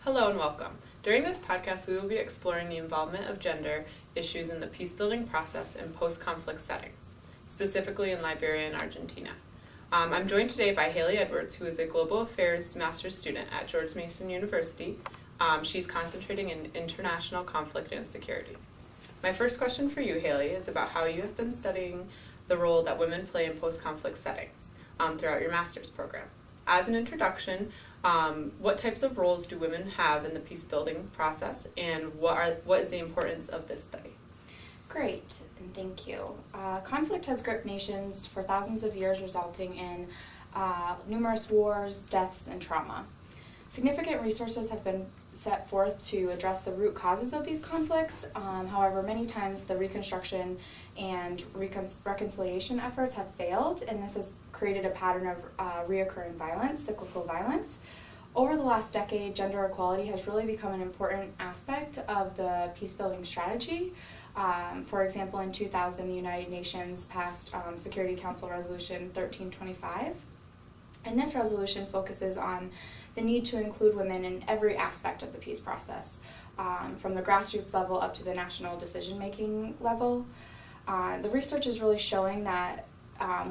Hello and welcome. During this podcast, we will be exploring the involvement of gender issues in the peace-building process in post-conflict settings, specifically in Liberia and Argentina. I'm joined today by Haley Edwards, who is a Global Affairs Master's student at George Mason University. She's concentrating in international conflict and security. My first question for you, Haley, is about how you have been studying the role that women play in post-conflict settings throughout your master's program. As an introduction, what types of roles do women have in the peace-building process, and what is the importance of this study? Great, and thank you. Conflict has gripped nations for thousands of years, resulting in numerous wars, deaths, and trauma. Significant resources have been set forth to address the root causes of these conflicts. However, many times the reconstruction and reconciliation efforts have failed, and this has created a pattern of reoccurring violence, cyclical violence. Over the last decade, gender equality has really become an important aspect of the peace-building strategy. For example, in 2000, the United Nations passed Security Council Resolution 1325. And this resolution focuses on the need to include women in every aspect of the peace process, from the grassroots level up to the national decision-making level. The research is really showing that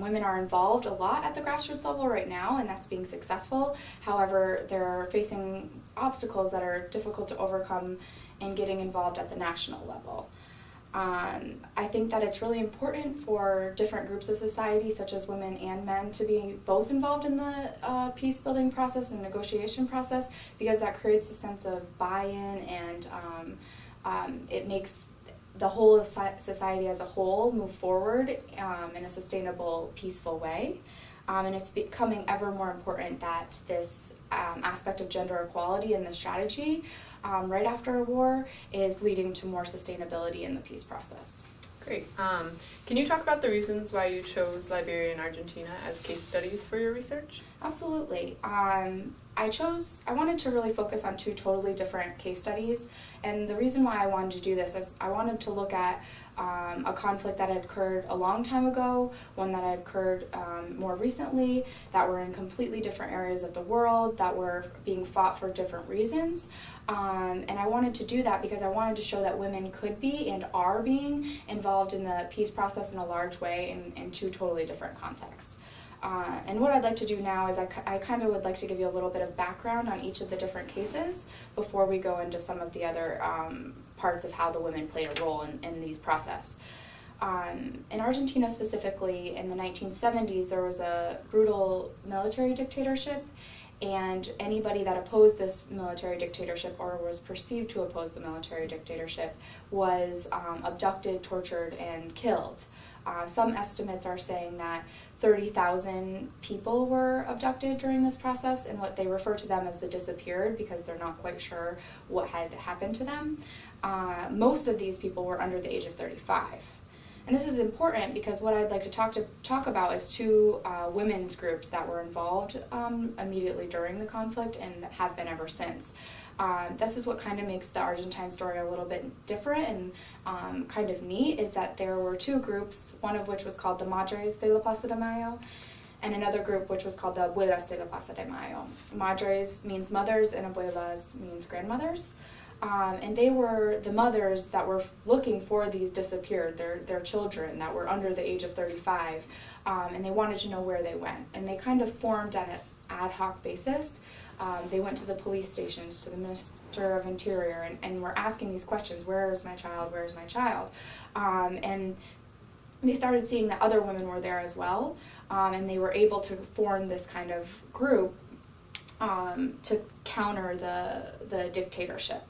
women are involved a lot at the grassroots level right now, and that's being successful. However, they're facing obstacles that are difficult to overcome in getting involved at the national level. I think that it's really important for different groups of society, such as women and men, to be both involved in the peace-building process and negotiation process, because that creates a sense of buy-in, and it makes the whole of society as a whole move forward in a sustainable, peaceful way. And it's becoming ever more important that this aspect of gender equality in the strategy right after a war is leading to more sustainability in the peace process. Great. Can you talk about the reasons why you chose Liberia and Argentina as case studies for your research? Absolutely. I wanted to really focus on two totally different case studies, and the reason why I wanted to do this is I wanted to look at a conflict that had occurred a long time ago, one that had occurred more recently, that were in completely different areas of the world, that were being fought for different reasons. And I wanted to do that because I wanted to show that women could be and are being involved in the peace process in a large way in two totally different contexts. And what I'd like to do now is I kind of would like to give you a little bit of background on each of the different cases before we go into some of the other parts of how the women played a role in these process. In Argentina specifically, in the 1970s, there was a brutal military dictatorship, and anybody that opposed this military dictatorship or was perceived to oppose the military dictatorship was abducted, tortured, and killed. Some estimates are saying that 30,000 people were abducted during this process, and what they refer to them as the disappeared because they're not quite sure what had happened to them. Most of these people were under the age of 35. And this is important because what I'd like to talk about is two women's groups that were involved immediately during the conflict and have been ever since. This is what kind of makes the Argentine story a little bit different and kind of neat, is that there were two groups, one of which was called the Madres de la Plaza de Mayo, and another group which was called the Abuelas de la Plaza de Mayo. Madres means mothers and abuelas means grandmothers. And they were the mothers that were looking for these disappeared, their children that were under the age of 35, and they wanted to know where they went. And they kind of formed on an ad hoc basis. They went to the police stations, to the Minister of Interior, and were asking these questions: where is my child, where is my child? And they started seeing that other women were there as well, and they were able to form this kind of group to counter the dictatorship.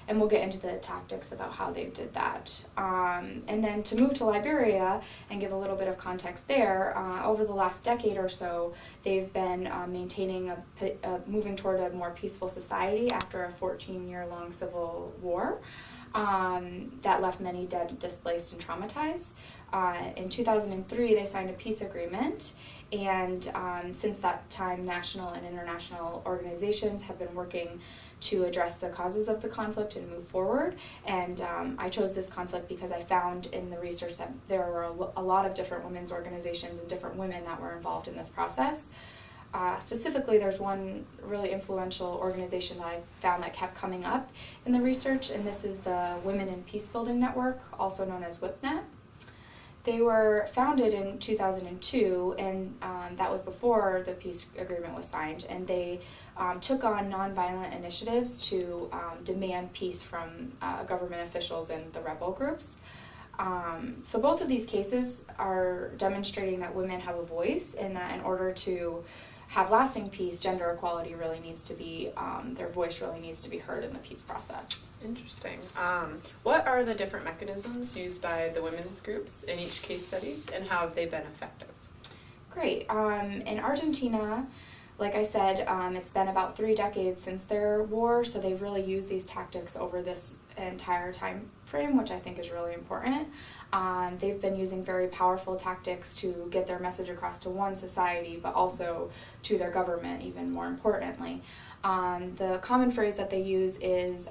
And we'll get into the tactics about how they did that. And then to move to Liberia and give a little bit of context there, over the last decade or so, they've been maintaining moving toward a more peaceful society after a 14-year-long civil war that left many dead, displaced, and traumatized. In 2003, they signed a peace agreement, and since that time, national and international organizations have been working to address the causes of the conflict and move forward. And I chose this conflict because I found in the research that there were a lot of different women's organizations and different women that were involved in this process. Specifically, there's one really influential organization that I found that kept coming up in the research, and this is the Women in PeaceBuilding Network, also known as WIPNet. They were founded in 2002, and that was before the peace agreement was signed, and they took on nonviolent initiatives to demand peace from government officials and the rebel groups. So both of these cases are demonstrating that women have a voice, and that in order to have lasting peace, gender equality really needs to be, their voice really needs to be heard in the peace process. Interesting. What are the different mechanisms used by the women's groups in each case studies, and how have they been effective? Great. In Argentina, like I said, it's been about 3 decades since their war, so they've really used these tactics over this entire time frame, which I think is really important. They've been using very powerful tactics to get their message across to one society, but also to their government, even more importantly. The common phrase that they use is,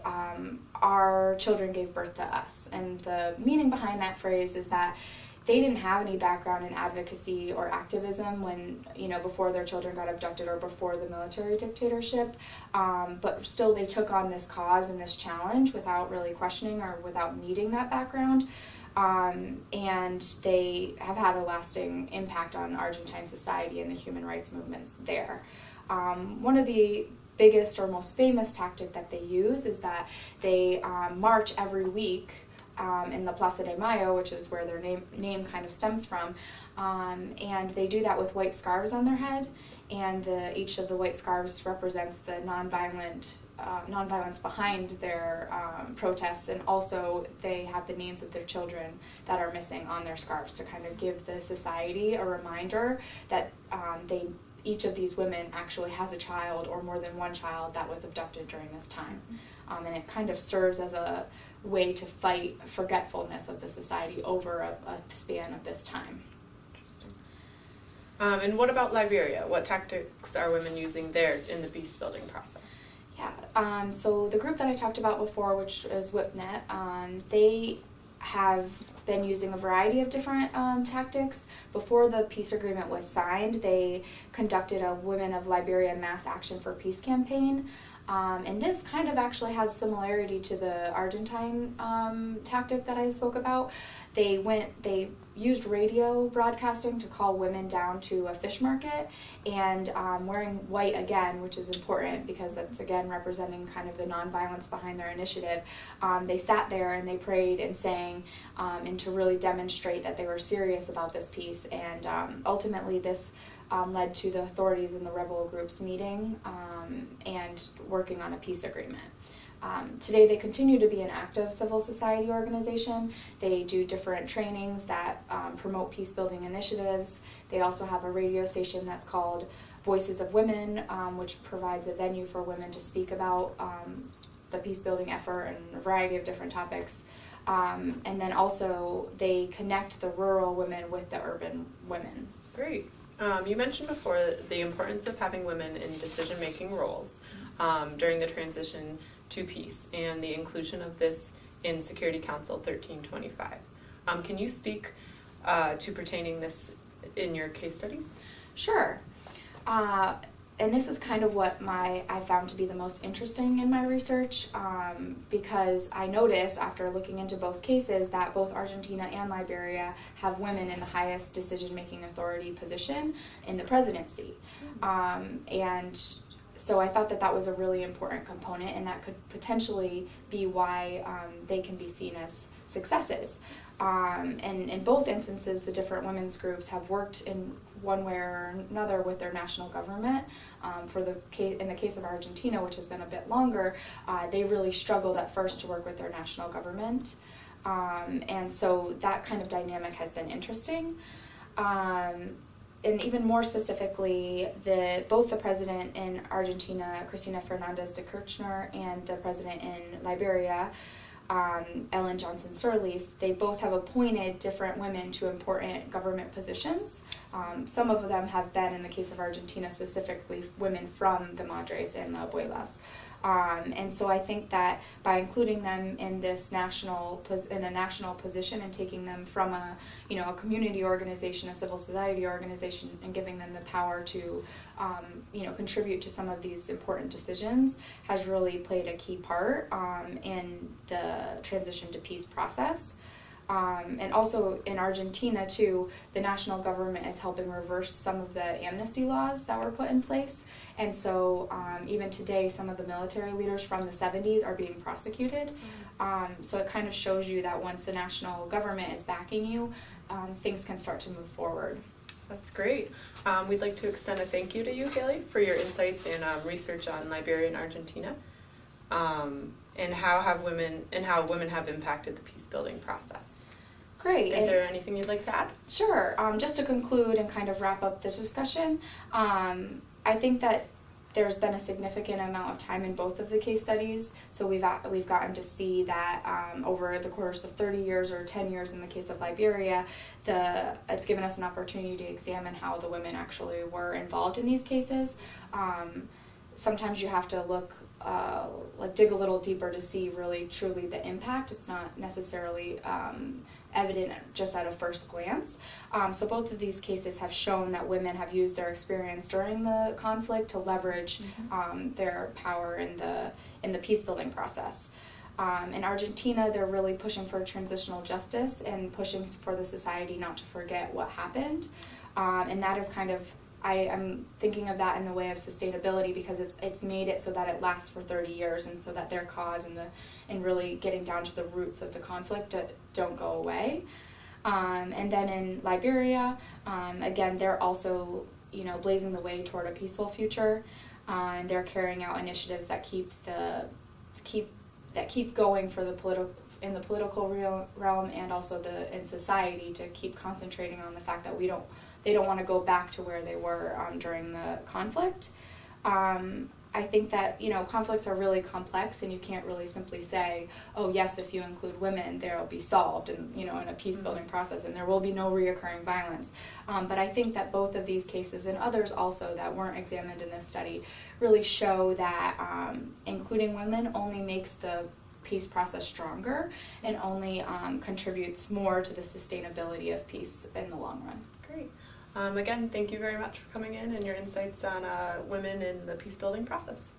our children gave birth to us. And the meaning behind that phrase is that they didn't have any background in advocacy or activism when, before their children got abducted or before the military dictatorship, but still they took on this cause and this challenge without really questioning or without needing that background. And they have had a lasting impact on Argentine society and the human rights movements there. One of the biggest or most famous tactic that they use is that they march every week in the Plaza de Mayo, which is where their name kind of stems from, and they do that with white scarves on their head, and each of the white scarves represents the nonviolence behind their protests, and also they have the names of their children that are missing on their scarves to kind of give the society a reminder that each of these women actually has a child or more than one child that was abducted during this time. And it kind of serves as a way to fight forgetfulness of the society over a span of this time. Interesting. And what about Liberia? What tactics are women using there in the peace building process? Yeah, so the group that I talked about before, which is WIPNet, they have been using a variety of different tactics. Before the peace agreement was signed, they conducted a Women of Liberia Mass Action for Peace campaign. And this kind of actually has similarity to the Argentine tactic that I spoke about. They used radio broadcasting to call women down to a fish market, and wearing white again, which is important because that's again representing kind of the nonviolence behind their initiative. They sat there and they prayed and sang, and to really demonstrate that they were serious about this peace. And ultimately this led to the authorities and the rebel groups meeting and working on a peace agreement. Today they continue to be an active civil society organization. They do different trainings that promote peace building initiatives. They also have a radio station that's called Voices of Women, which provides a venue for women to speak about the peace building effort and a variety of different topics. And then also they connect the rural women with the urban women. Great. You mentioned before the importance of having women in decision-making roles during the transition to peace and the inclusion of this in Security Council 1325. Can you speak to pertaining this in your case studies? Sure. And this is kind of what I found to be the most interesting in my research, because I noticed after looking into both cases that both Argentina and Liberia have women in the highest decision-making authority position in the presidency. And so I thought that was a really important component, and that could potentially be why they can be seen as successes. And in both instances, the different women's groups have worked in one way or another with their national government. In the case of Argentina, which has been a bit longer, they really struggled at first to work with their national government. And so that kind of dynamic has been interesting. And even more specifically, both the president in Argentina, Cristina Fernandez de Kirchner, and the president in Liberia, Ellen Johnson Sirleaf, they both have appointed different women to important government positions. Some of them have been, in the case of Argentina specifically, women from the Madres and the Abuelas. And so I think that by including them in this national position and taking them from a community organization, a civil society organization, and giving them the power to contribute to some of these important decisions has really played a key part in the transition to peace process. And also in Argentina too, the national government is helping reverse some of the amnesty laws that were put in place. And so even today, some of the military leaders from the 70s are being prosecuted. So it kind of shows you that once the national government is backing you, things can start to move forward. That's great. We'd like to extend a thank you to you, Haley, for your insights and research on Liberia and Argentina. And how women have impacted the peace building process. Great. Is there anything you'd like to add? Sure. Just to conclude and kind of wrap up this discussion, I think that there's been a significant amount of time in both of the case studies. So we've gotten to see that over the course of 30 years or 10 years in the case of Liberia, it's given us an opportunity to examine how the women actually were involved in these cases. Sometimes you have to dig a little deeper to see really truly the impact. It's not necessarily evident just at a first glance. So both of these cases have shown that women have used their experience during the conflict to leverage their power in the peace building process. In Argentina, they're really pushing for transitional justice and pushing for the society not to forget what happened. And that is kind of, I'm thinking of that in the way of sustainability because it's made it so that it lasts for 30 years and so that their cause and really getting down to the roots of the conflict don't go away. And then in Liberia, again, they're also blazing the way toward a peaceful future, and they're carrying out initiatives that keep going for the political realm and also in society to keep concentrating on the fact that they don't want to go back to where they were during the conflict. I think that conflicts are really complex, and you can't really simply say, oh yes, if you include women, they'll be solved, and in a peace building process, and there will be no reoccurring violence. But I think that both of these cases and others also that weren't examined in this study really show that including women only makes the peace process stronger and only contributes more to the sustainability of peace in the long run. Great. Again, thank you very much for coming in and your insights on women in the peace building process.